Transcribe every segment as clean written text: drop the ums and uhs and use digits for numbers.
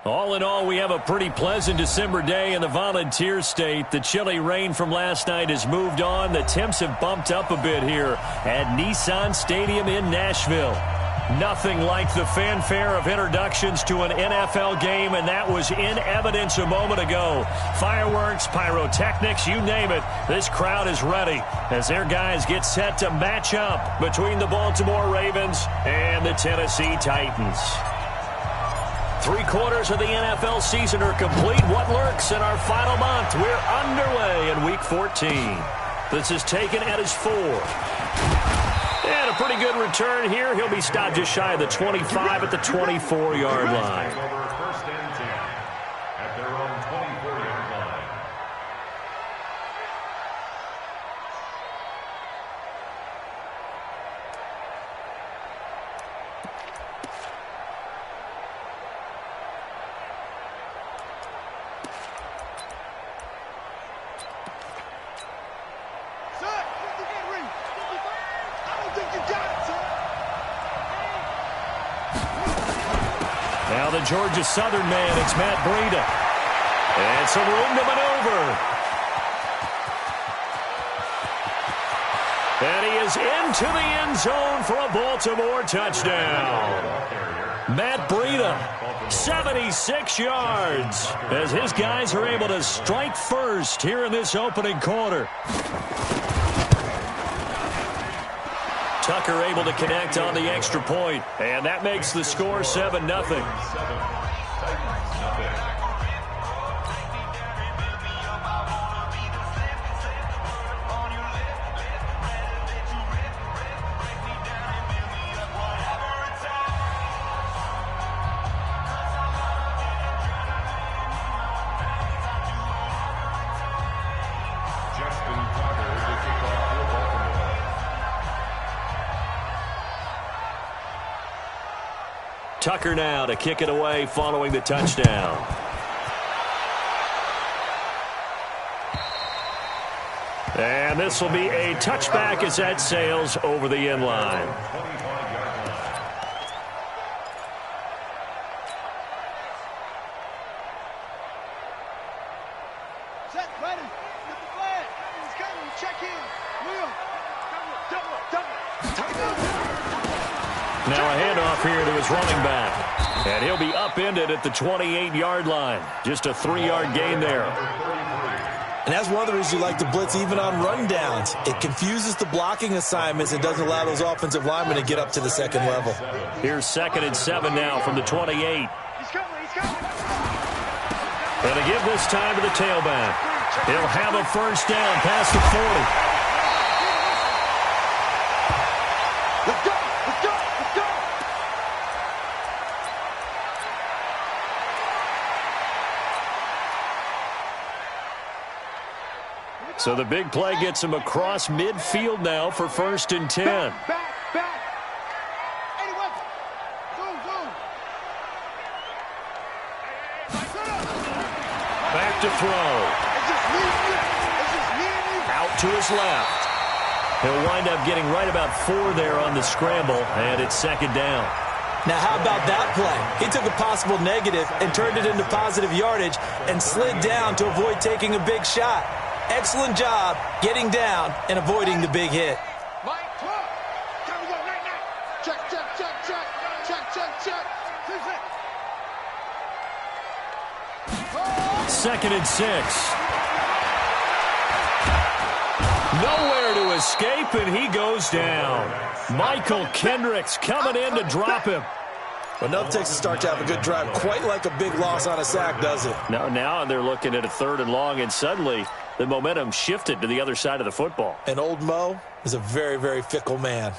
All in all, we have a pretty pleasant December day in the Volunteer State. The chilly rain from last night has moved on. The temps have bumped up a bit here at Nissan Stadium in Nashville. Nothing like the fanfare of introductions to an NFL game, and that was in evidence a moment ago. Fireworks, pyrotechnics, you name it. This crowd is ready as their guys get set to match up between the Baltimore Ravens and the Tennessee Titans. 3/4 of the NFL season are complete. What lurks in our final month? We're underway in Week 14. This is taken at his 4. And a pretty good return here. He'll be stopped just shy of the 25 at the 24-yard line. First and 10 at their own 24-yard line. Now the Georgia Southern man, it's Matt Breida. And some room to maneuver. And he is into the end zone for a Baltimore touchdown. Matt Breida, 76 yards, as his guys are able to strike first here in this opening quarter. Tucker able to connect on the extra point, and that makes the score 7-0. Tucker now to kick it away following the touchdown. And this will be a touchback as that sails over the end line. Set, ready. Get the flag. He's coming. Check in. Will. Now a handoff here to his running back. And he'll be upended at the 28-yard line. Just a 3-yard gain there. And that's one of the reasons you like to blitz even on rundowns. It confuses the blocking assignments and doesn't allow those offensive linemen to get up to the second level. Here's 2nd and 7 now from the 28. He's coming. And to give this time to the tailback. He'll have a first down past the 40. So the big play gets him across midfield now for 1st and 10. Back. Anyone. Zoom. Back to throw. Out to his left. He'll wind up getting right about 4 there on the scramble, and it's 2nd down. Now, how about that play? He took a possible negative and turned it into positive yardage and slid down to avoid taking a big shot. Excellent job getting down and avoiding the big hit. Mike, time to go. Check. 2nd and 6. Nowhere to escape, and he goes down. Michael Kendricks coming in to drop him. Well, enough takes a start to have a good drive. Quite like a big loss on a sack, does it? Now they're looking at a 3rd and long, and suddenly the momentum shifted to the other side of the football. And old Mo is a very, very fickle man.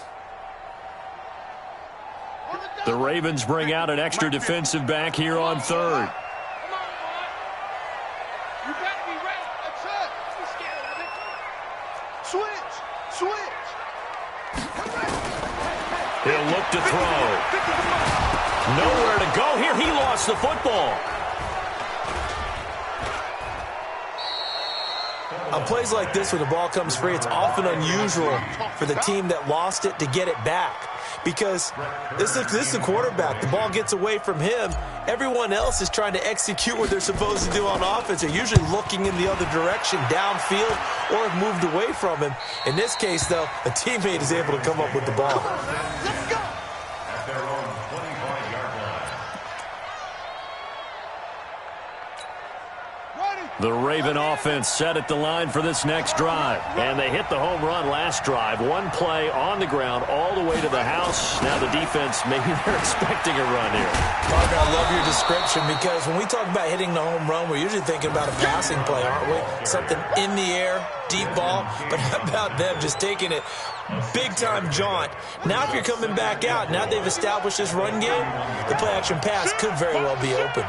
The Ravens bring out an extra defensive back here on 3rd. You better be ready. That's it. Don't be scared of it. Switch. He'll look to throw. Nowhere to go here. He lost the football. On plays like this, when the ball comes free, it's often unusual for the team that lost it to get it back. because this is a quarterback. The ball gets away from him. Everyone else is trying to execute what they're supposed to do on offense. They're usually looking in the other direction, downfield, or have moved away from him. In this case, though, a teammate is able to come up with the ball. Let's go. At their own 25-yard line. The Raven offense set at the line for this next drive. And they hit the home run last drive. One play on the ground all the way to the house. Now the defense, maybe they're expecting a run here. Parker, I love your description because when we talk about hitting the home run, we're usually thinking about a passing play, aren't we? Something in the air, deep ball. But how about them just taking it big-time jaunt? Now if you're coming back out, now they've established this run game, the play-action pass could very well be open.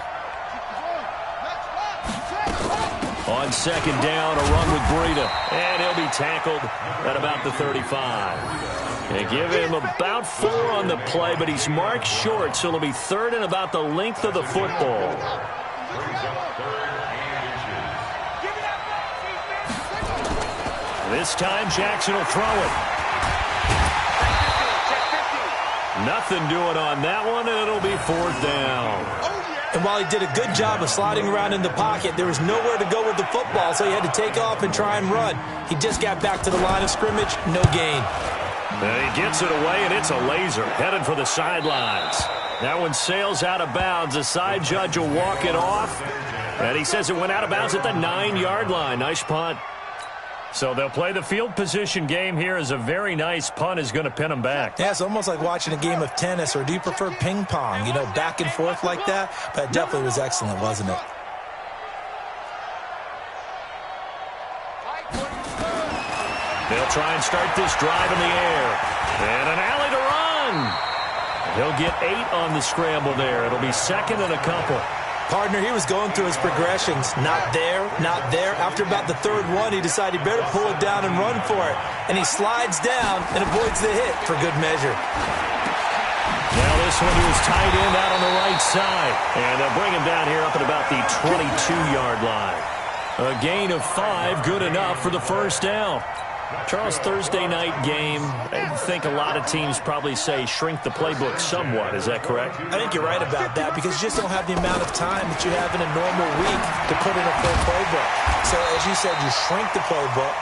On second down, a run with Breida. And he'll be tackled at about the 35. They give him about 4 on the play, but he's marked short, so it'll be third and about the length of the football. This time, Jackson will throw it. Nothing doing on that one, and it'll be fourth down. And while he did a good job of sliding around in the pocket, there was nowhere to go with the football, so he had to take off and try and run. He just got back to the line of scrimmage, no gain. And he gets it away, and it's a laser, headed for the sidelines. That one sails out of bounds. The side judge will walk it off, and he says it went out of bounds at the 9-yard line. Nice punt. So they'll play the field position game here as a very nice punt is going to pin them back. Yeah, it's almost like watching a game of tennis, or do you prefer ping pong? You know, back and forth like that? But it definitely was excellent, wasn't it? They'll try and start this drive in the air. And an alley to run. He'll get 8 on the scramble there. It'll be second and a couple. Partner, he was going through his progressions. Not there, not there. After about the third one, he decided he better pull it down and run for it. And he slides down and avoids the hit for good measure. Now this one was tight end out on the right side. And they'll bring him down here up at about the 22-yard line. A gain of 5, good enough for the first down. Charles, Thursday night game, I think a lot of teams probably say shrink the playbook somewhat. Is that correct? I think you're right about that because you just don't have the amount of time that you have in a normal week to put in a full playbook. So as you said, you shrink the playbook,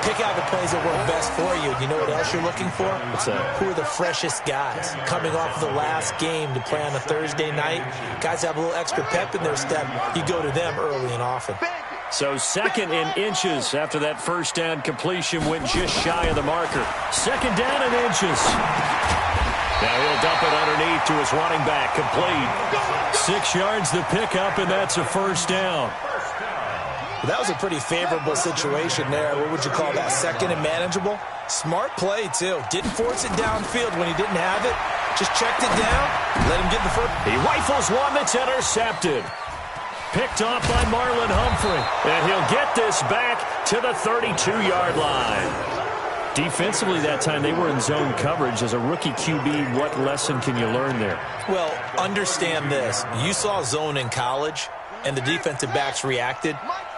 pick out the plays that work best for you. You know what else you're looking for? What's that? Who are the freshest guys coming off of the last game to play on a Thursday night? Guys have a little extra pep in their step. You go to them early and often. So second in inches after that first down completion went just shy of the marker. Second down in inches. Now he'll dump it underneath to his running back. Complete. 6 yards the pickup, and that's a first down. That was a pretty favorable situation there. What would you call that? Second and manageable? Smart play, too. Didn't force it downfield when he didn't have it. Just checked it down. Let him get the first. He rifles one that's intercepted. Picked off by Marlon Humphrey. And he'll get this back to the 32-yard line. Defensively that time, they were in zone coverage. As a rookie QB, what lesson can you learn there? Well, understand this. You saw zone in college, and the defensive backs reacted,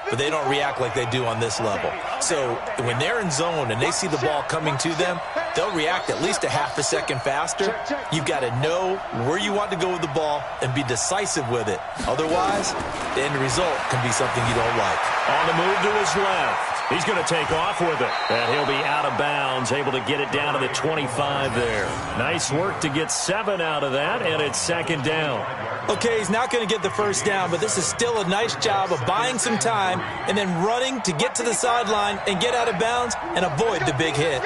but they don't react like they do on this level. So when they're in zone and they see the ball coming to them, they'll react at least a half a second faster. You've got to know where you want to go with the ball and be decisive with it. Otherwise, the end result can be something you don't like. On the move to his left. He's going to take off with it. And he'll be out of bounds, able to get it down to the 25 there. Nice work to get 7 out of that, and it's second down. Okay, he's not going to get the first down, but this is still a nice job of buying some time and then running to get to the sideline and get out of bounds and avoid the big hit.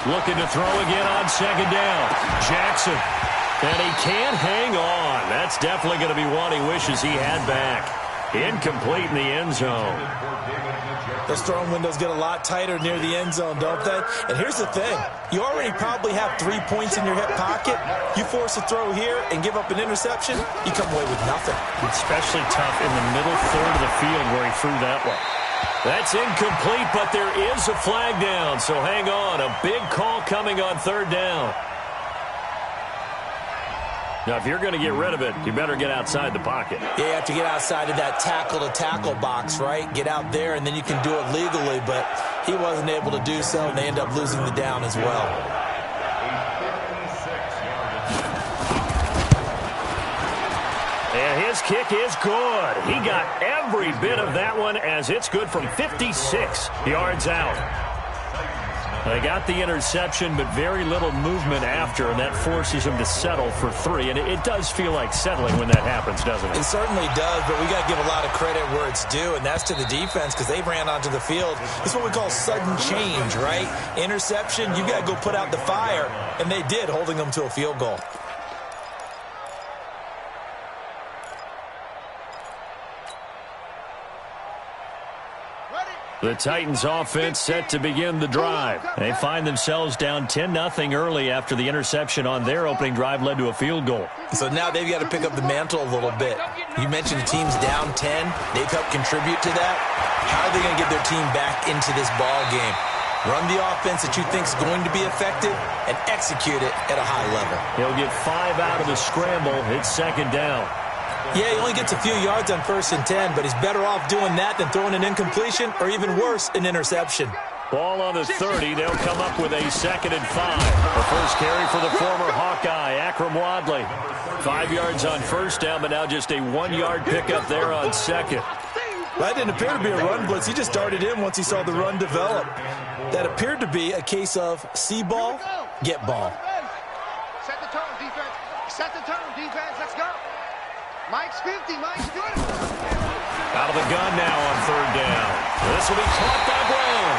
Looking to throw again on second down. Jackson. And he can't hang on. That's definitely going to be one he wishes he had back. Incomplete in the end zone. Those throwing windows get a lot tighter near the end zone, don't they? And here's the thing. You already probably have 3 points in your hip pocket. You force a throw here and give up an interception, you come away with nothing. Especially tough in the middle third of the field where he threw that one. That's incomplete, but there is a flag down. So hang on. A big call coming on third down. Now, if you're going to get rid of it, you better get outside the pocket. Yeah, you have to get outside of that tackle-to-tackle box, right? Get out there, and then you can do it legally, but he wasn't able to do so, and they end up losing the down as well. And his kick is good. He got every bit of that one as it's good from 56 yards out. They got the interception, but very little movement after, and that forces him to settle for 3. And it does feel like settling when that happens, doesn't it? It certainly does, but we got to give a lot of credit where it's due, and that's to the defense because they ran onto the field. It's what we call sudden change, right? Interception, you got to go put out the fire, and they did, holding them to a field goal. The Titans offense set to begin the drive. They find themselves down 10-0 early after the interception on their opening drive led to a field goal. So now they've got to pick up the mantle a little bit. You mentioned the team's down 10. They've helped contribute to that. How are they going to get their team back into this ball game? Run the offense that you think is going to be effective and execute it at a high level. He'll get 5 out of the scramble. It's second down. Yeah, he only gets a few yards on 1st and 10, but he's better off doing that than throwing an incompletion or even worse, an interception. Ball on the 30. They'll come up with a 2nd and 5. The first carry for the former Hawkeye, Akram Wadley. 5 yards on 1st down, but now just a 1-yard pickup there on 2nd. That didn't appear to be a run blitz. He just darted in once he saw the run develop. That appeared to be a case of see ball, get ball. Set the tone, defense. Set the tone, defense. Let's go. Mike's 50. Mike's good. Out of the gun now on 3rd down. This will be caught by Brown.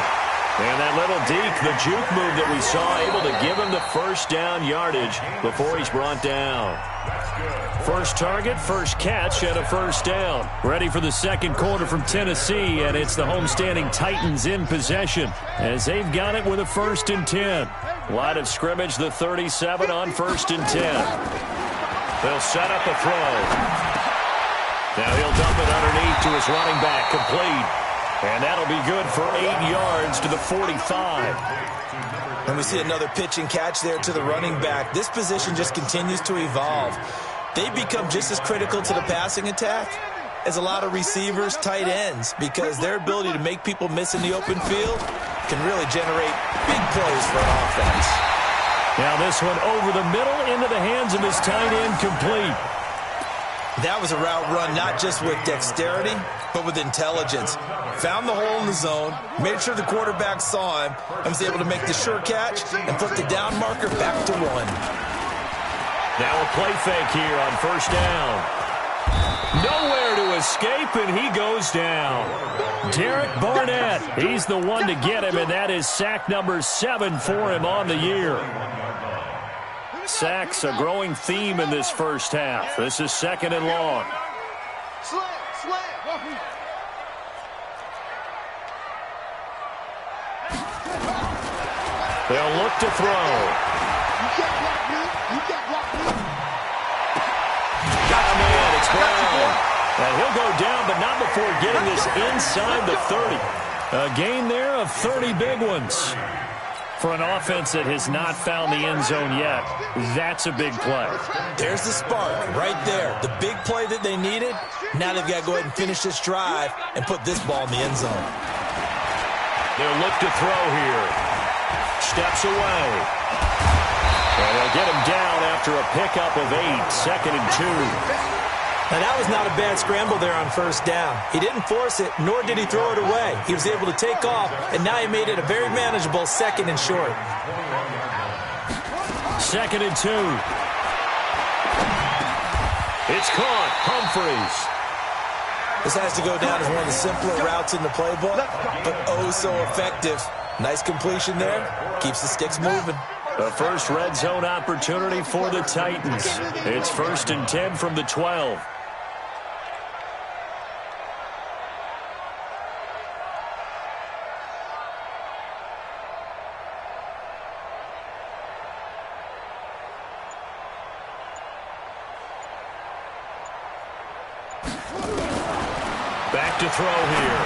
And that little deke, the juke move that we saw, able to give him the 1st down yardage before he's brought down. First target, first catch, and a 1st down. Ready for the 2nd quarter from Tennessee, and it's the homestanding Titans in possession as they've got it with a 1st and 10. Line of scrimmage, the 37 on 1st and 10. They'll set up a throw. Now he'll dump it underneath to his running back, complete. And that'll be good for 8 yards to the 45. And we see another pitch and catch there to the running back. This position just continues to evolve. They become just as critical to the passing attack as a lot of receivers, tight ends, because their ability to make people miss in the open field can really generate big plays for an offense. Now this one over the middle into the hands of his tight end, complete. That was a route run not just with dexterity, but with intelligence. Found the hole in the zone, made sure the quarterback saw him, and was able to make the sure catch and put the down marker back to 1. Now a play fake here on 1st down. Nowhere to escape, and he goes down. Derek Barnett, he's the one to get him, and that is sack number 7 for him on the year. Sacks a growing theme in this first half. This is 2nd and long. Slant. They'll look to throw. You can't block me. You can't block me. Got a man. It's Brown. And he'll go down, but not before getting this inside the 30. A gain there of 30 big ones. For an offense that has not found the end zone yet, that's a big play. There's the spark right there. The big play that they needed. Now they've got to go ahead and finish this drive and put this ball in the end zone. They'll look to throw here. Steps away. And they'll get him down after a pickup of 8, 2nd and 2. Now, that was not a bad scramble there on 1st down. He didn't force it, nor did he throw it away. He was able to take off, and now he made it a very manageable 2nd and short. 2nd and 2. It's caught. Humphreys. This has to go down as one of the simpler routes in the playbook, but oh so effective. Nice completion there. Keeps the sticks moving. The first red zone opportunity for the Titans. It's 1st and 10 from the 12. Back to throw here.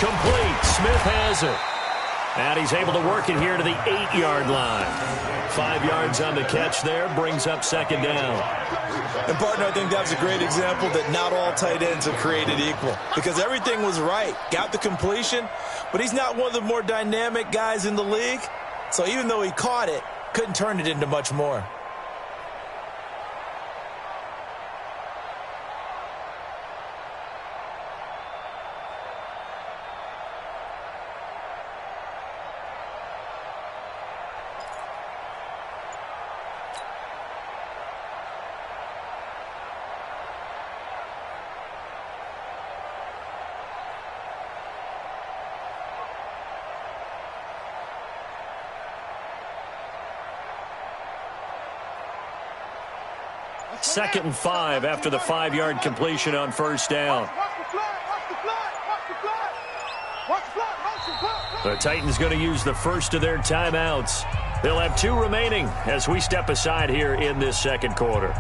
Complete. Smith has it. And he's able to work it here to the 8-yard line. 5 yards on the catch there, brings up second down. And, partner, I think that's a great example that not all tight ends are created equal. Because everything was right. Got the completion, but he's not one of the more dynamic guys in the league. So even though he caught it, couldn't turn it into much more. Second and 5 after the 5-yard completion on first down. The Titans going to use the first of their timeouts. They'll have 2 remaining as we step aside here in this second quarter.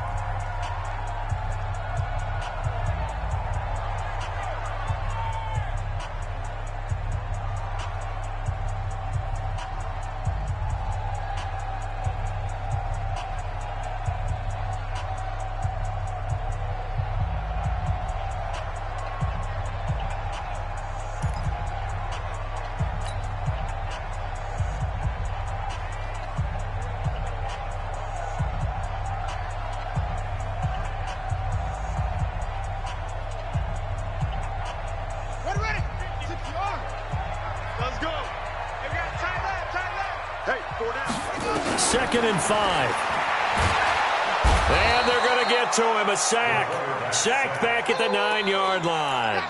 Second and 5. And they're going to get to him. A sack. Sacked back at the 9-yard line.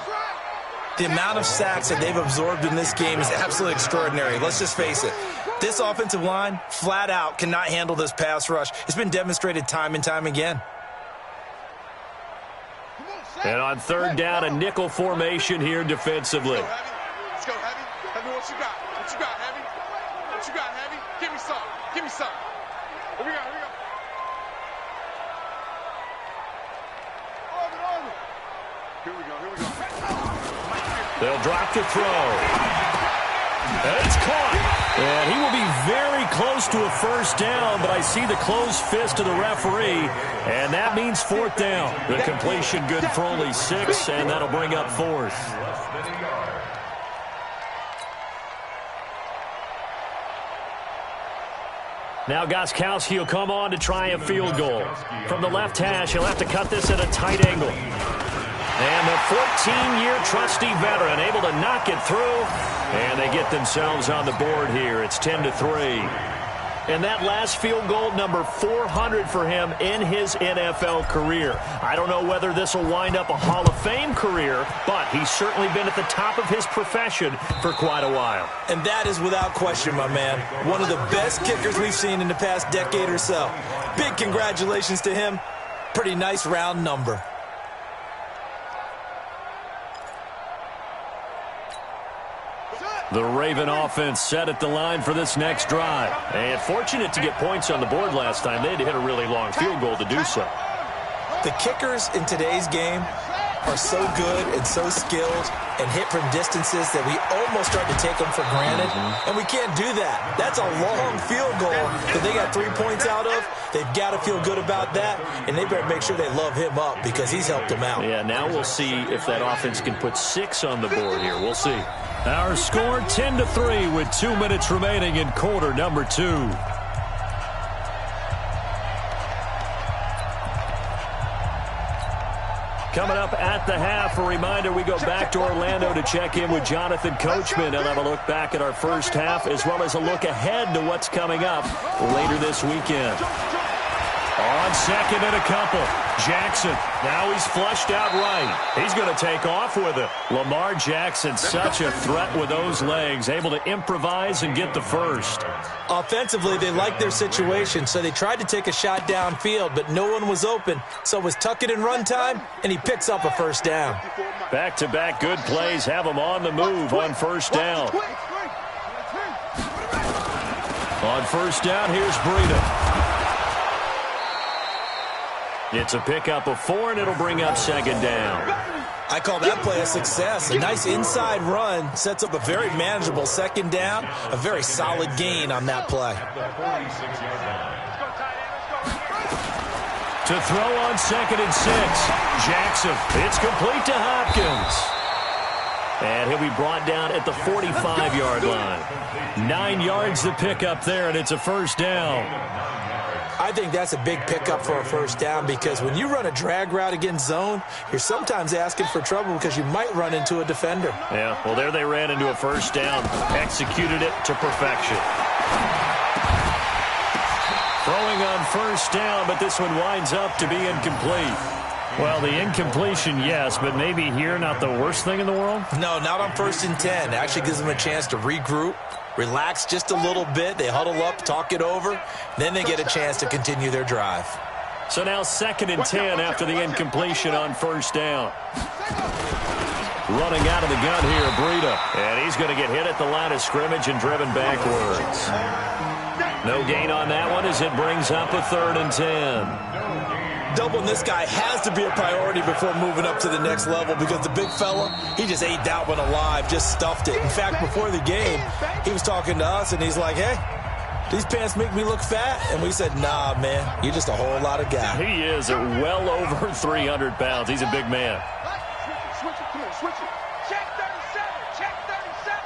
The amount of sacks that they've absorbed in this game is absolutely extraordinary. Let's just face it. This offensive line, flat out, cannot handle this pass rush. It's been demonstrated time and time again. And on third down, a nickel formation here defensively. Let's go, Heavy. Heavy, what you got? What you got, Heavy? What you got, Heavy? Give me some. Give me some. Here we go, here we go. Here we go, here we go. They'll drop to throw. And it's caught. And he will be very close to a first down, but I see the closed fist of the referee, and that means fourth down. The completion good for only 6, and that'll bring up fourth. Now Gostkowski will come on to try a field goal. From the left hash, he'll have to cut this at a tight angle. And the 14-year trusty veteran able to knock it through. And they get themselves on the board here. It's 10-3. And that last field goal, number 400 for him in his NFL career. I don't know whether this will wind up a Hall of Fame career, but he's certainly been at the top of his profession for quite a while. And that is without question, my man. One of the best kickers we've seen in the past decade or so. Big congratulations to him. Pretty nice round number. The Raven offense set at the line for this next drive. And fortunate to get points on the board last time. They had to hit a really long field goal to do so. The kickers in today's game are so good and so skilled and hit from distances that we almost start to take them for granted. And we can't do that. That's a long field goal that they got 3 points out of. They've got to feel good about that, and they better make sure they love him up because he's helped them out. Yeah, now we'll see if that offense can put 6 on the board here. We'll see. Our score 10-3 with 2 minutes remaining in quarter number 2. Coming up at the half, a reminder, we go back to Orlando to check in with Jonathan Coachman and have a look back at our first half as well as a look ahead to what's coming up later this weekend. On second and a couple, Jackson. Now he's flushed out right. He's going to take off with it. Lamar Jackson, such a threat with those legs, able to improvise and get the first. Offensively, they liked their situation, so they tried to take a shot downfield, but no one was open. So it was tuck it in run time, and he picks up a first down. Back-to-back good plays have him on the move on first down. On first down, here's Breida. It's a pickup of 4, and it'll bring up second down. I call that play a success. A nice inside run sets up a very manageable second down, a very solid gain on that play. To throw on 2nd and 6. Jackson. It's complete to Hopkins. And he'll be brought down at the 45-yard line. 9 yards to pick up there, and it's a first down. I think that's a big pickup for a first down because when you run a drag route against zone, you're sometimes asking for trouble because you might run into a defender. Yeah, well, there they ran into a first down. Executed it to perfection. Throwing on first down, but this one winds up to be incomplete. Well, the incompletion, yes, but maybe here not the worst thing in the world? No, not on 1st and 10. It actually gives them a chance to regroup, relax just a little bit. They huddle up, talk it over. Then they get a chance to continue their drive. So now 2nd and 10 after the incompletion on first down. Running out of the gun here, Breida. And he's going to get hit at the line of scrimmage and driven backwards. No gain on that one as it brings up a 3rd and 10. Doubling this guy has to be a priority before moving up to the next level because the big fella, he just ate that one alive, just stuffed it. In fact, before the game, he was talking to us, and he's like, hey, these pants make me look fat? And we said, nah, man, you're just a whole lot of guy. He is at well over 300 pounds. He's a big man. Switch it, come on, switch it. Check 37, check 37.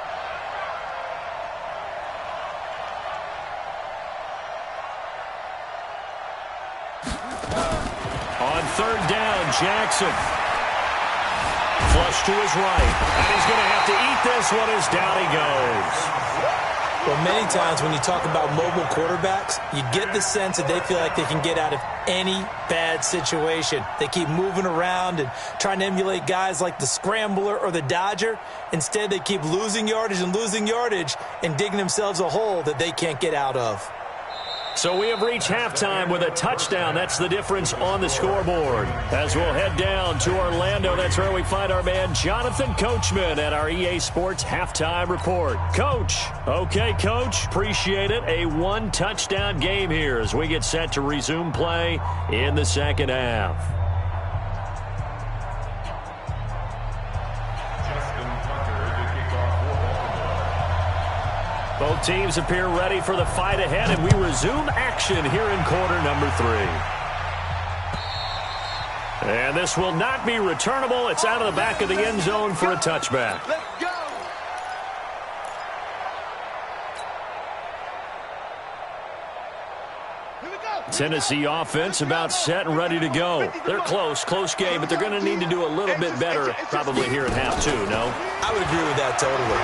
On 3rd down, Jackson. Flush to his right. And he's going to have to eat this one as down he goes. Well, many times when you talk about mobile quarterbacks, you get the sense that they feel like they can get out of any bad situation. They keep moving around and trying to emulate guys like the Scrambler or the Dodger. Instead, they keep losing yardage and digging themselves a hole that they can't get out of. So we have reached halftime with a touchdown. That's the difference on the scoreboard. As we'll head down to Orlando, that's where we find our man Jonathan Coachman at our EA Sports Halftime Report. Coach. Okay, Coach. Appreciate it. A 1-touchdown game here as we get set to resume play in the second half. Both teams appear ready for the fight ahead, and we resume action here in quarter number 3. And this will not be returnable. It's out of the back of the end zone for a touchback. Let's go. Here we go. Tennessee offense about set and ready to go. They're close game, but they're going to need to do a little bit better probably here in half 2, no? I would agree with that totally.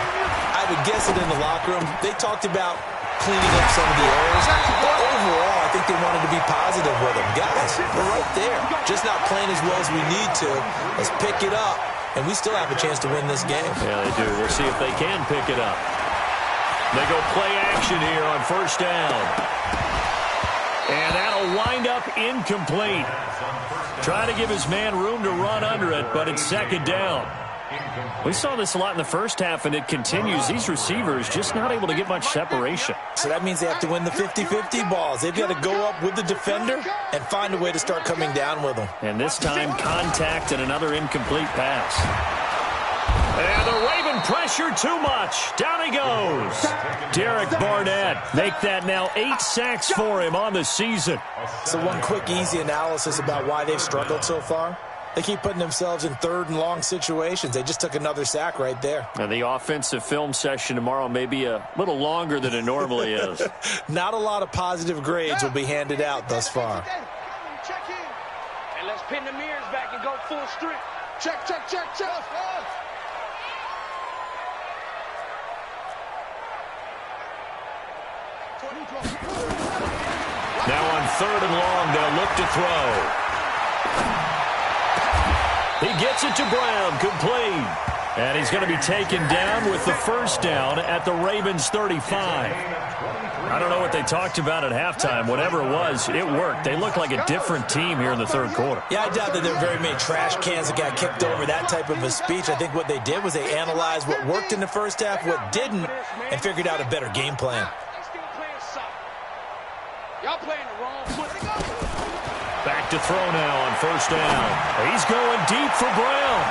I would guess it in the locker room. They talked about cleaning up some of the errors. But overall, I think they wanted to be positive with them. Guys, we're right there. Just not playing as well as we need to. Let's pick it up. And we still have a chance to win this game. Yeah, they do. We'll see if they can pick it up. They go play action here on first down. And that'll wind up incomplete. Trying to give his man room to run under it, but it's second down. We saw this a lot in the first half, and it continues. These receivers just not able to get much separation. So that means they have to win the 50-50 balls. They've got to go up with the defender and find a way to start coming down with them. And this time, contact and another incomplete pass. And the Raven pressure too much. Down he goes. Derek Barnett, make that now 8 sacks for him on the season. So one quick, easy analysis about why they've struggled so far. They keep putting themselves in 3rd and long situations. They just took another sack right there. And the offensive film session tomorrow may be a little longer than it normally is. Not a lot of positive grades will be handed out thus far. Check in. And let's pin the mirrors back and go full strength. Check. Now on 3rd and long, they'll look to throw. He gets it to Brown, complete. And he's going to be taken down with the first down at the Ravens 35. I don't know what they talked about at halftime. Whatever it was, it worked. They look like a different team here in the 3rd quarter. Yeah, I doubt that there were very many trash cans that got kicked over, that type of a speech. I think what they did was they analyzed what worked in the first half, what didn't, and figured out a better game plan. Y'all playing the wrong foot. Back to throw now on first down. He's going deep for Brown.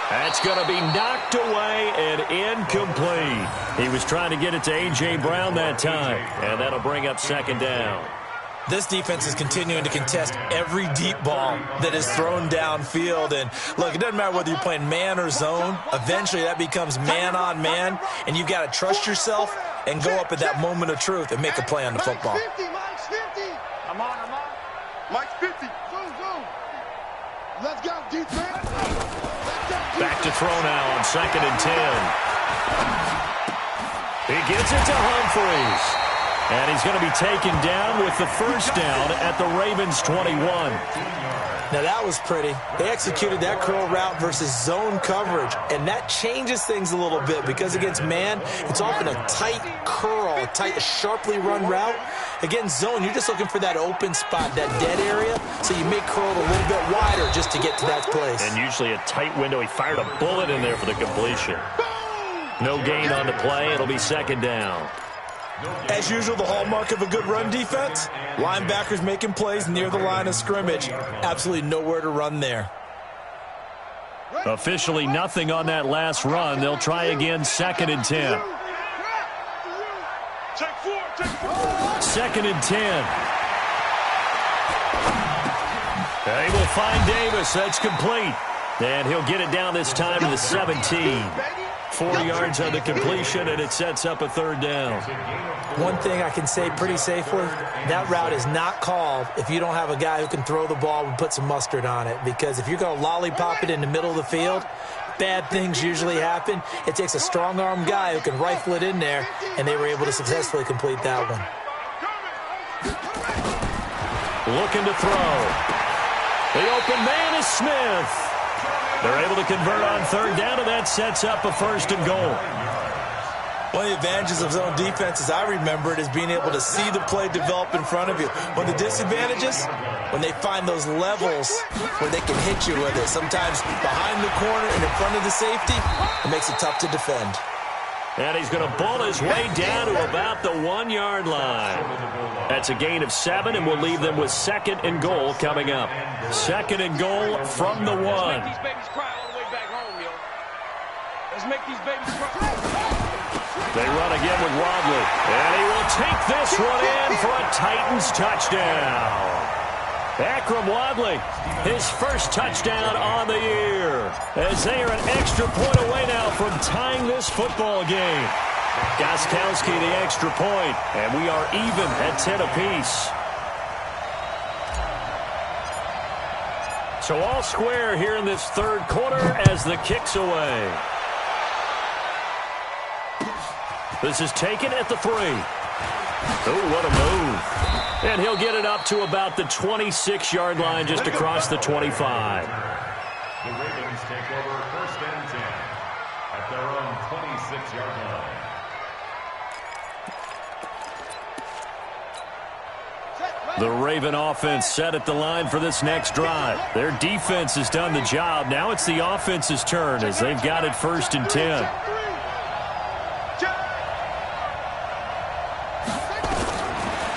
That's going to be knocked away and incomplete. He was trying to get it to A.J. Brown that time, and that'll bring up second down. This defense is continuing to contest every deep ball that is thrown downfield. And, look, it doesn't matter whether you're playing man or zone. Eventually that becomes man on man, and you've got to trust yourself and go up at that moment of truth and make a play on the football. Mike's 50. I'm on. Mike's 50. Go. Let's go, defense. Back to throw now on 2nd and 10. He gets it to Humphries. And he's going to be taken down with the first down at the Ravens' 21. Now, that was pretty. They executed that curl route versus zone coverage, and that changes things a little bit because against man, it's often a tight curl, a tight, sharply run route. Against zone, you're just looking for that open spot, that dead area, so you may curl it a little bit wider just to get to that place. And usually a tight window. He fired a bullet in there for the completion. No gain on the play. It'll be second down. As usual, the hallmark of a good run defense, linebackers making plays near the line of scrimmage. Absolutely nowhere to run there. Officially nothing on that last run. They'll try again, 2nd and 10. Take 4. 2nd and 10. They will find Davis. That's complete. And he'll get it down this time to the 17. 4 yards on the completion, and it sets up a third down. One thing I can say pretty safely, that route is not called if you don't have a guy who can throw the ball and put some mustard on it. Because if you're going to lollipop it in the middle of the field, bad things usually happen. It takes a strong-arm guy who can rifle it in there, and they were able to successfully complete that one. Looking to throw. The open man is Smith. They're able to convert on third down, and that sets up a 1st and goal. One of the advantages of zone defense, as I remember it, is being able to see the play develop in front of you. One of the disadvantages, when they find those levels where they can hit you with it, sometimes behind the corner and in front of the safety, it makes it tough to defend. And he's going to bull his way down to about the 1 yard line. That's a gain of 7, and we'll leave them with 2nd and goal coming up. 2nd and goal from the 1. Let's make these babies cry all the way back home, yo. Let's make these babies cry. They run again with Wadley. And he will take this one in for a Titans touchdown. Akram Wadley, his first touchdown on the year, as they are an extra point away now from tying this football game. Gostkowski the extra point, and we are even at 10 apiece. So all square here in this third quarter as the kick's away. This is taken at the 3. Oh, what a move. And he'll get it up to about the 26-yard line, just across the 25. The Ravens take over 1st and 10 at their own 26-yard line. The Raven offense set at the line for this next drive. Their defense has done the job. Now it's the offense's turn as they've got it 1st and 10.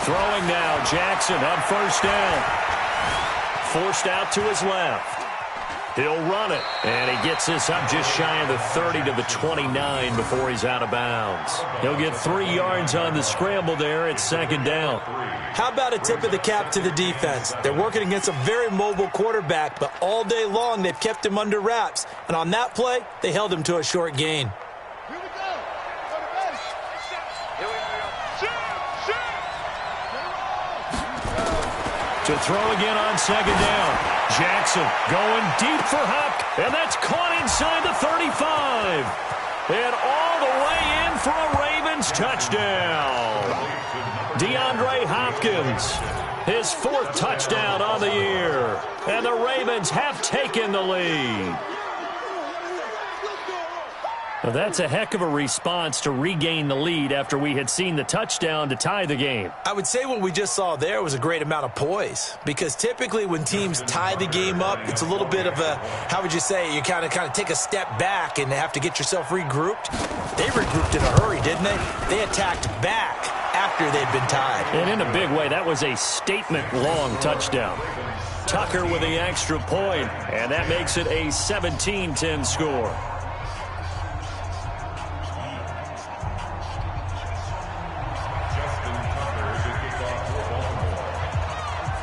Throwing now, Jackson on 1st down. Forced out to his left. He'll run it, and he gets this up just shy of the 30 to the 29 before he's out of bounds. He'll get 3 yards on the scramble there at 2nd down. How about a tip of the cap to the defense? They're working against a very mobile quarterback, but all day long they've kept him under wraps. And on that play, they held him to a short gain. To throw again on 2nd down. Jackson going deep for Huck, and that's caught inside the 35. And all the way in for a Ravens touchdown. DeAndre Hopkins, his 4th touchdown on the year. And the Ravens have taken the lead. Well, that's a heck of a response to regain the lead after we had seen the touchdown to tie the game. I would say what we just saw there was a great amount of poise, because typically when teams tie the game up, it's a little bit of a, how would you say, you kind of take a step back and have to get yourself regrouped. They regrouped in a hurry, didn't they? They attacked back after they'd been tied. And in a big way, that was a statement-long touchdown. Tucker with the extra point, and that makes it a 17-10 score.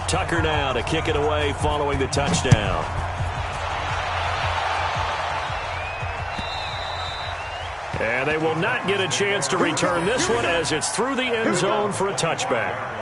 Tucker now to kick it away following the touchdown. And they will not get a chance to return this one as it's through the end zone for a touchback.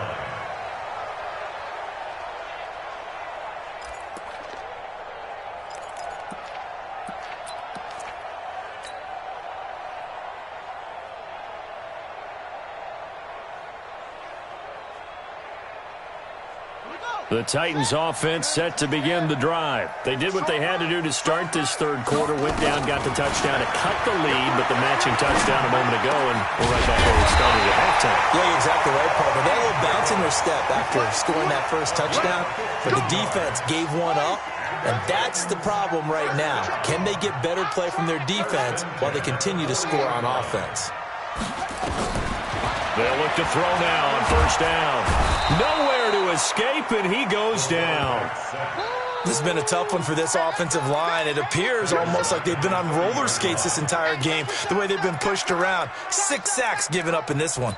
The Titans offense set to begin the drive. They did what they had to do to start this third quarter, went down, got the touchdown to cut the lead, but the matching touchdown a moment ago, and we're right back where we started at halftime. Yeah, you're exactly right, Paul. But that little bounce in their step after scoring that first touchdown, but the defense gave one up, and that's the problem right now. Can they get better play from their defense while they continue to score on offense? They'll look to throw now on first down. Nowhere to escape, and he goes down. This has been a tough one for this offensive line. It appears almost like they've been on roller skates this entire game, the way they've been pushed around. 6 sacks given up in this one.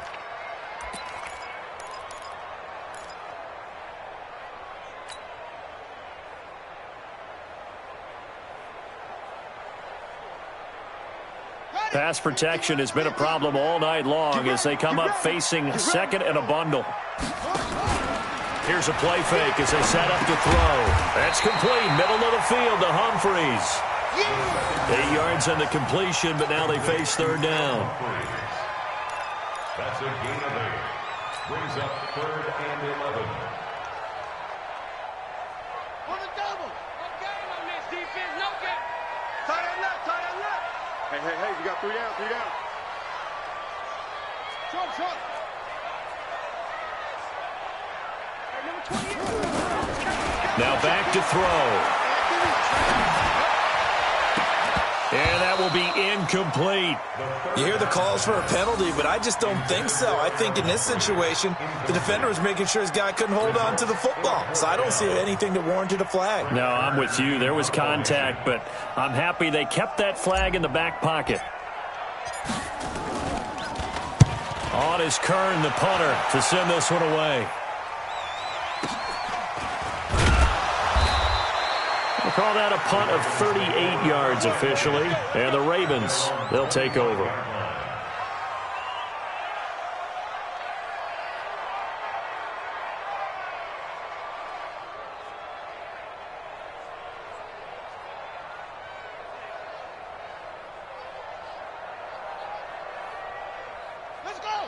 Pass protection has been a problem all night long as they come up facing second and a bundle. Here's a play fake as they set up to throw. That's complete. Middle of the field to Humphreys. 8 yards on the completion, but now they face third down. That's a gain of 8. Brings up 3rd and 11. On the double. No game on this defense. No game. Tight end left. Tight end left. Hey, you got 3 down, 3 down. Short. Now back to throw. And that will be incomplete. You hear the calls for a penalty, but I just don't think so. I think in this situation, the defender was making sure his guy couldn't hold on to the football. So I don't see anything that warranted a flag. No, I'm with you. There was contact, but I'm happy they kept that flag in the back pocket. On is Kern, the punter, to send this one away. We'll call that a punt of 38 yards officially. And the Ravens, they'll take over.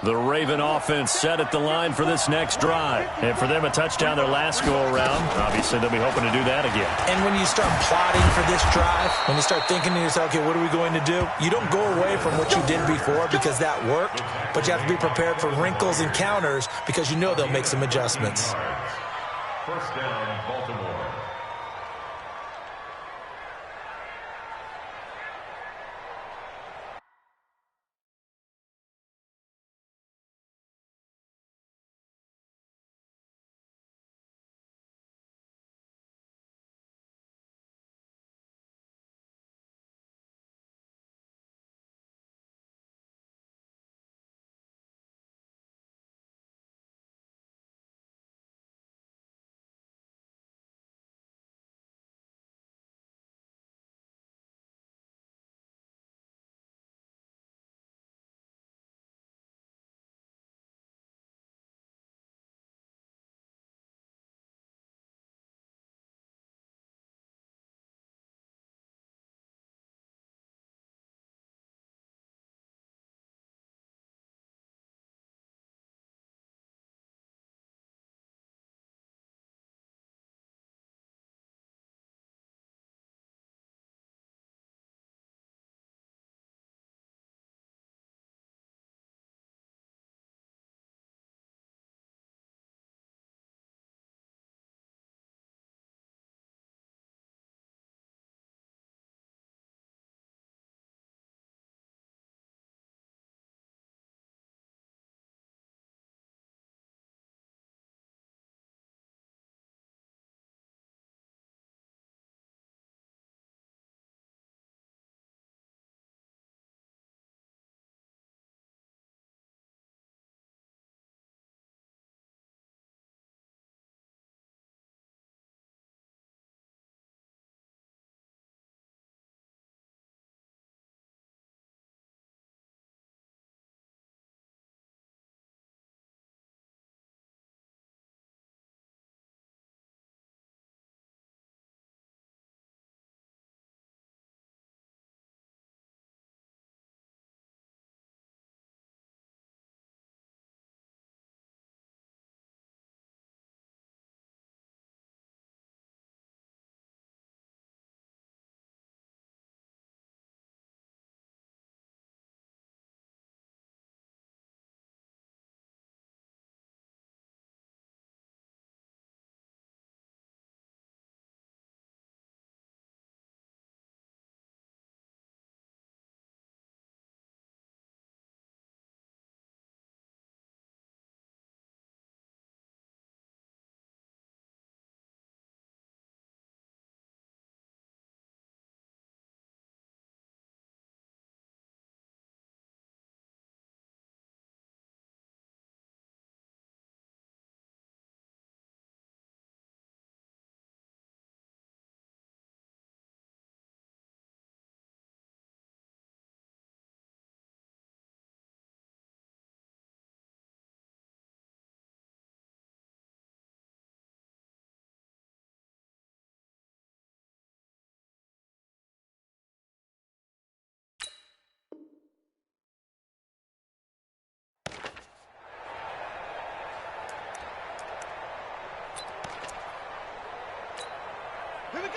The Raven offense set at the line for this next drive. And for them, a touchdown their last go-around. Obviously, they'll be hoping to do that again. And when you start plotting for this drive, when you start thinking to yourself, okay, what are we going to do? You don't go away from what you did before because that worked, but you have to be prepared for wrinkles and counters because you know they'll make some adjustments. First down, Baltimore.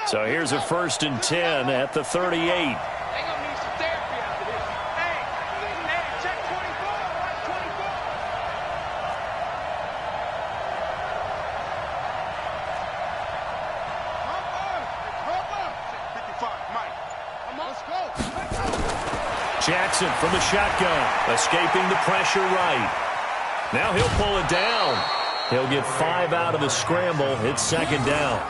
So here's a 1st and 10 at the 38. Jackson from the shotgun, escaping the pressure right. Now he'll pull it down. He'll get 5 out of the scramble. It's 2nd down.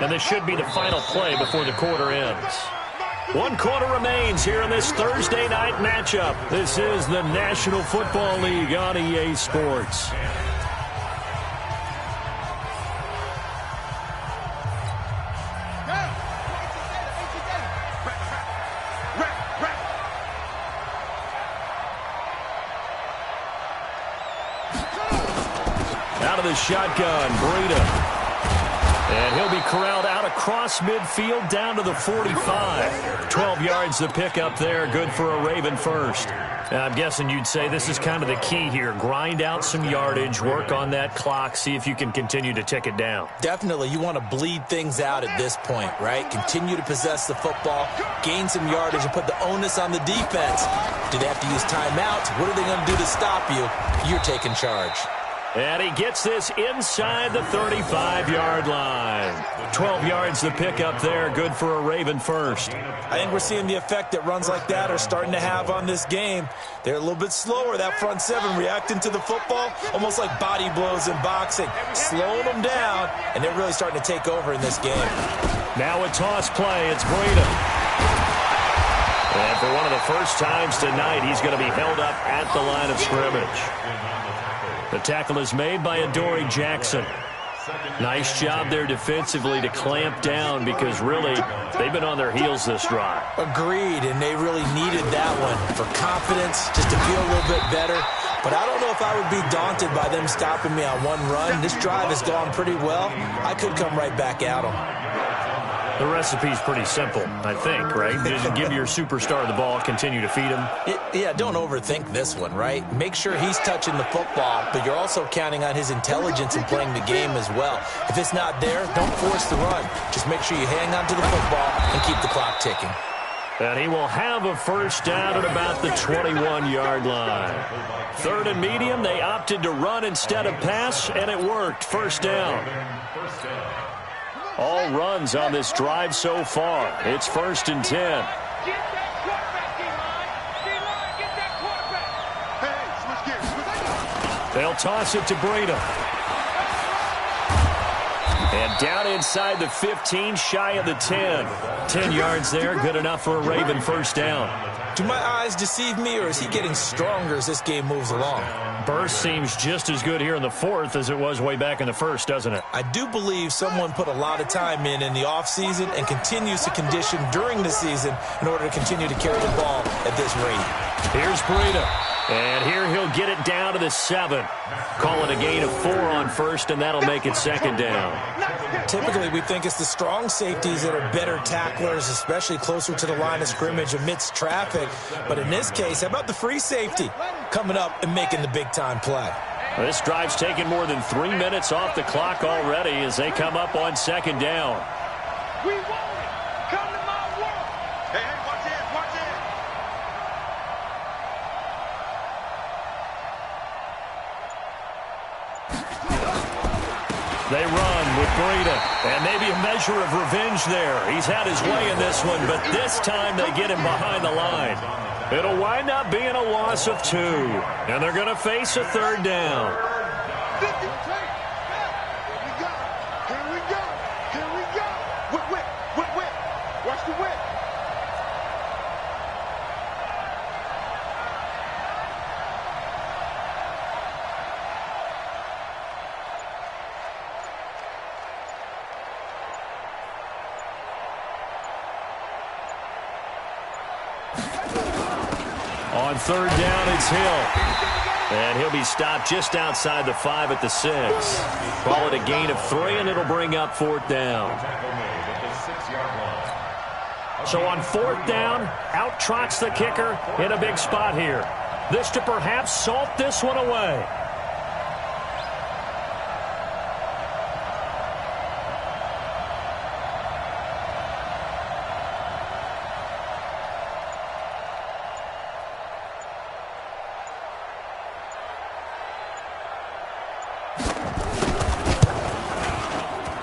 And this should be the final play before the quarter ends. 1 quarter remains here in this Thursday night matchup. This is the National Football League on EA Sports. Out of the shotgun, Breida. And he'll be corralled out across midfield down to the 45. 12 yards to pick up there. Good for a Raven first. I'm guessing you'd say this is kind of the key here. Grind out some yardage, work on that clock, see if you can continue to tick it down. Definitely. You want to bleed things out at this point, right? Continue to possess the football, gain some yardage, and put the onus on the defense. Do they have to use timeouts? What are they going to do to stop you? You're taking charge. And he gets this inside the 35-yard line. 12 yards to pick up there. Good for a Raven first. I think we're seeing the effect that runs like that are starting to have on this game. They're a little bit slower, that front seven, reacting to the football, almost like body blows in boxing, slowing them down, and they're really starting to take over in this game. Now a toss play. It's Breida. And for one of the first times tonight, he's going to be held up at the line of scrimmage. The tackle is made by Adoree Jackson. Nice job there defensively to clamp down because really they've been on their heels this drive. Agreed, and they really needed that one for confidence, just to feel a little bit better. But I don't know if I would be daunted by them stopping me on one run. This drive has gone pretty well. I could come right back at them. The recipe's pretty simple, I think, right? Just give your superstar the ball, continue to feed him. Yeah, don't overthink this one, right? Make sure he's touching the football, but you're also counting on his intelligence in playing the game as well. If it's not there, don't force the run. Just make sure you hang on to the football and keep the clock ticking. And he will have a first down at about the 21-yard line. 3rd and medium, they opted to run instead of pass, and it worked. First down. All runs on this drive so far. It's 1st and 10. Get that quarterback, D-line. Get that quarterback. Hey, switch gears. They'll toss it to Breida. And down inside the 15, shy of the 10. 10 yards there, good enough for a Raven first down. Do my eyes deceive me, or is he getting stronger as this game moves along? Burst seems just as good here in the 4th as it was way back in the 1st, doesn't it? I do believe someone put a lot of time in the offseason and continues to condition during the season in order to continue to carry the ball at this rate. Here's Breida. And here he'll get it down to the 7. Call it a gain of 4 on first, and that'll make it 2nd down. Typically, we think it's the strong safeties that are better tacklers, especially closer to the line of scrimmage amidst traffic. But in this case, how about the free safety coming up and making the big-time play? This drive's taken more than 3 minutes off the clock already as they come up on 2nd down. We want it. Come to my world. Hey, watch in, watch in. They run with Breida, and maybe a measure of revenge there. He's had his way in this one, but this time they get him behind the line. It'll wind up being a loss of 2, and they're going to face a 3rd down. Here we go. Here we go. Here we go. Whip. Watch the whip. On 3rd down, it's Hill. And he'll be stopped just outside the 5 at the 6. Call it a gain of 3, and it'll bring up 4th down. So on 4th down, out trots the kicker in a big spot here. This to perhaps salt this one away.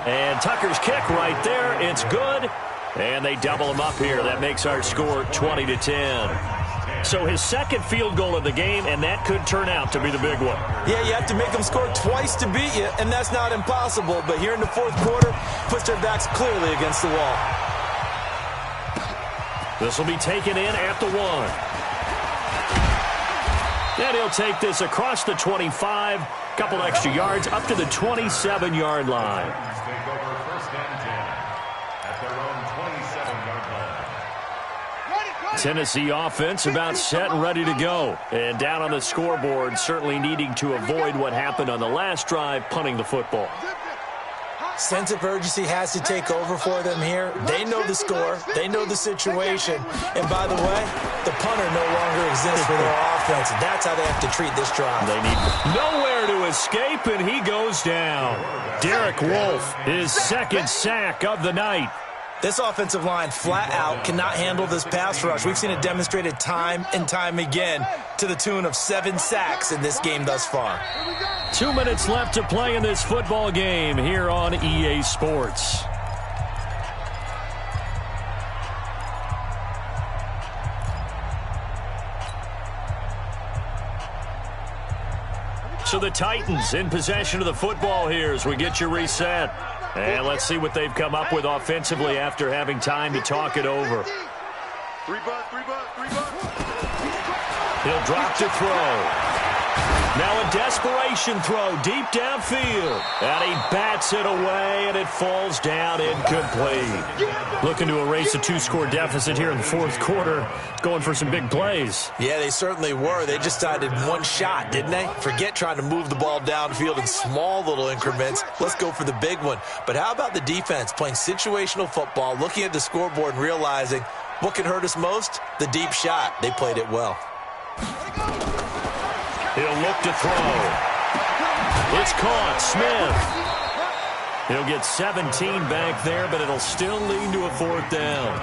And Tucker's kick right there. It's good. And they double him up here. That makes our score 20-10. So his second field goal of the game, and that could turn out to be the big one. Yeah, you have to make them score twice to beat you, and that's not impossible. But here in the fourth quarter, puts their backs clearly against the wall. This will be taken in at the 1. And he'll take this across the 25, couple extra yards, up to the 27-yard line. Take over first and 10 at their own 27-yard line. Tennessee offense about set and ready to go. And down on the scoreboard, certainly needing to avoid what happened on the last drive, punting the football. Sense of urgency has to take over for them here. They know the score. They know the situation. And by the way, the punter no longer exists for their offense. That's how they have to treat this drive. They need nowhere to escape, and he goes down. Derek Wolfe, his second sack of the night. This offensive line flat out cannot handle this pass rush. We've seen it demonstrated time and time again to the tune of 7 sacks in this game thus far. 2 minutes left to play in this football game here on EA Sports. So the Titans in possession of the football here as we get you reset. And let's see what they've come up with offensively after having time to talk it over. 3 bucks. He'll drop to throw. Now a desperation throw deep downfield. And he bats it away, and it falls down incomplete. Looking to erase a 2-score deficit here in the fourth quarter. Going for some big plays. Yeah, they certainly were. They just decided one shot, didn't they? Forget trying to move the ball downfield in small little increments. Let's go for the big one. But how about the defense playing situational football, looking at the scoreboard and realizing what can hurt us most? The deep shot. They played it well. He'll look to throw. It's caught. Smith. He'll get 17 back there, but it'll still lead to a 4th down.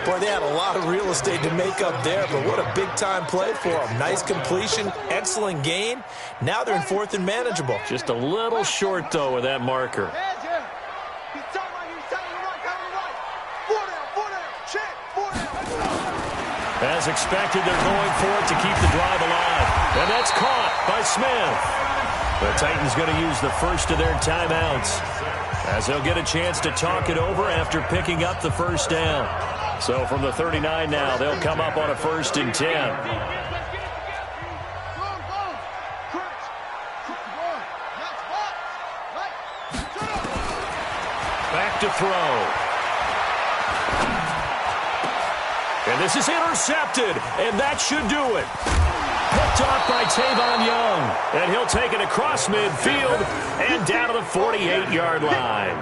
Boy, they had a lot of real estate to make up there, but what a big-time play for them. Nice completion, excellent gain. Now they're in 4th and manageable. Just a little short, though, with that marker. As expected, they're going for it to keep the drive alive. And that's caught by Smith. The Titans going to use the first of their timeouts as they'll get a chance to talk it over after picking up the first down. So from the 39 now, they'll come up on a 1st and 10. Back to throw. And this is intercepted, and that should do it. Picked off by Tavon Young, and he'll take it across midfield and down to the 48-yard line.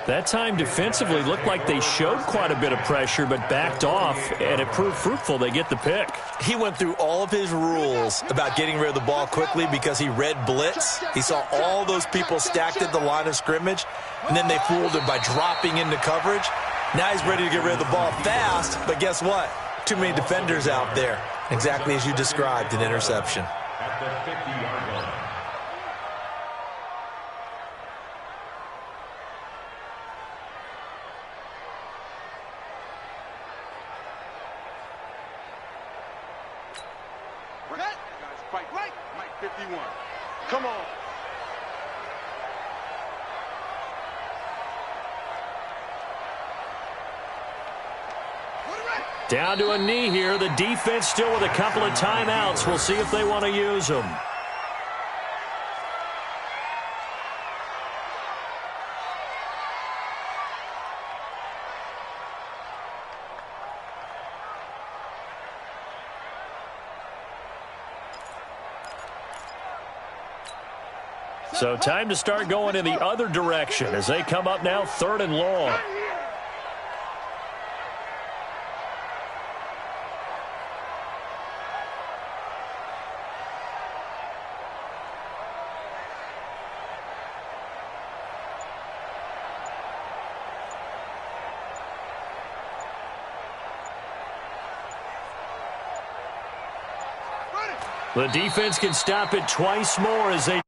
That time defensively looked like they showed quite a bit of pressure but backed off, and it proved fruitful. They get the pick. He went through all of his rules about getting rid of the ball quickly because he read blitz. He saw all those people stacked at the line of scrimmage, and then they fooled him by dropping into coverage. Now he's ready to get rid of the ball fast, but guess what? Too many defenders out there. Exactly as you described, an interception. At the 50-yard line. Guys, fight. Right. Mike 51. Come on. Down to a knee here. The defense still with a couple of timeouts. We'll see if they want to use them. So time to start going in the other direction as they come up now 3rd and long. The defense can stop it twice more as they